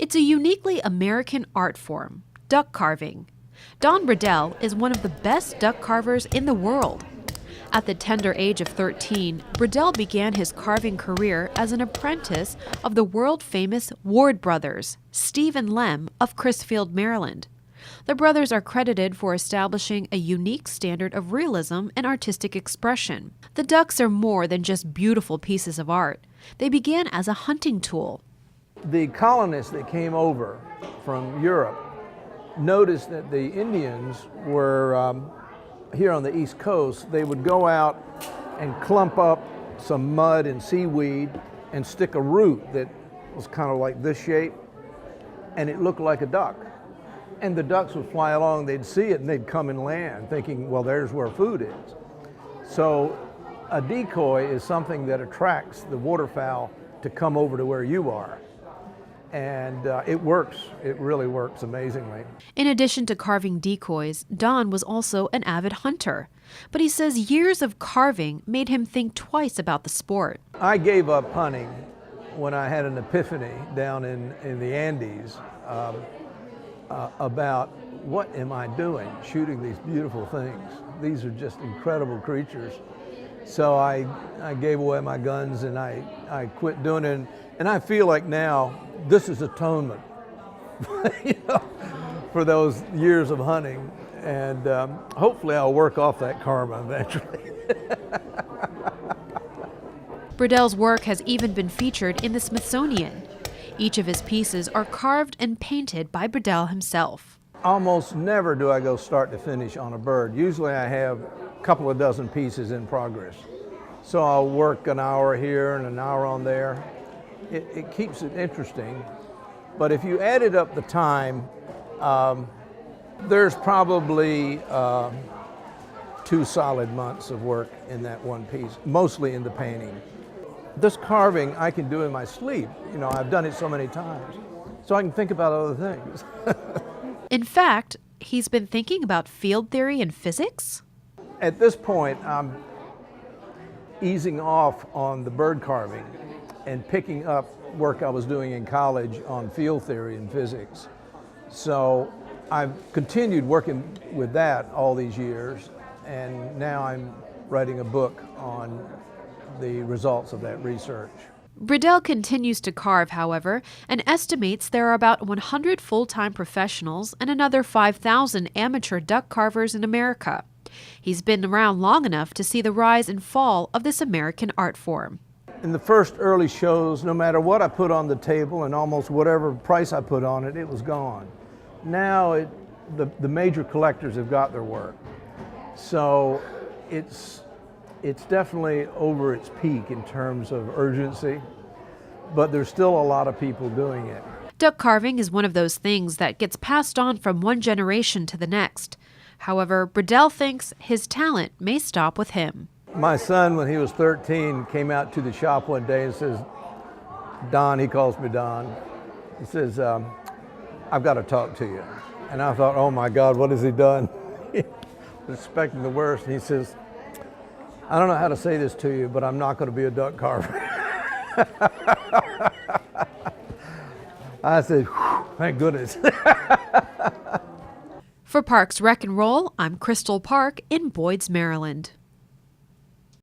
It's a uniquely American art form, duck carving. Don Briddell is one of the best duck carvers in the world. At the tender age of 13, Briddell began his carving career as an apprentice of the world-famous Ward brothers, Steve and Lem of Crisfield, Maryland. The brothers are credited for establishing a unique standard of realism and artistic expression. The ducks are more than just beautiful pieces of art. They began as a hunting tool. The colonists that came over from Europe noticed that the Indians were here on the East Coast. They would go out and clump up some mud and seaweed and stick a root that was kind of like this shape, and it looked like a duck. And the ducks would fly along, they'd see it, and they'd come and land, thinking, well, there's where food is. So a decoy is something that attracts the waterfowl to come over to where you are. And it works. It really works amazingly. In addition to carving decoys, Don was also an avid hunter. But he says years of carving made him think twice about the sport. I gave up hunting when I had an epiphany down in the Andes about what am I doing shooting these beautiful things. These are just incredible creatures. So I gave away my guns and I quit doing it. And I feel like now this is atonement for those years of hunting. And hopefully I'll work off that karma eventually. Briddell's work has even been featured in the Smithsonian. Each of his pieces are carved and painted by Briddell himself. Almost never do I go start to finish on a bird. Usually I have a couple of dozen pieces in progress. So I'll work an hour here and an hour on there. It keeps it interesting. But if you added up the time, there's probably 2 solid months of work in that one piece, mostly in the painting. This carving I can do in my sleep. I've done it so many times, so I can think about other things. In fact, he's been thinking about field theory and physics? At this point, I'm easing off on the bird carving and picking up work I was doing in college on field theory and physics. So I've continued working with that all these years, and now I'm writing a book on the results of that research. Briddell continues to carve, however, and estimates there are about 100 full-time professionals and another 5,000 amateur duck carvers in America. He's been around long enough to see the rise and fall of this American art form. In the first early shows, no matter what I put on the table and almost whatever price I put on it, it was gone. Now the major collectors have got their work. So it's definitely over its peak in terms of urgency, but there's still a lot of people doing it. Duck carving is one of those things that gets passed on from one generation to the next. However, Briddell thinks his talent may stop with him. My son, when he was 13, came out to the shop one day and says, Don, he calls me Don, he says, I've got to talk to you. And I thought, oh my God, what has he done? I was expecting the worst. And he says, I don't know how to say this to you, but I'm not going to be a duck carver. I said, thank goodness. For Parks Wreck and Roll, I'm Crystal Park in Boyds, Maryland.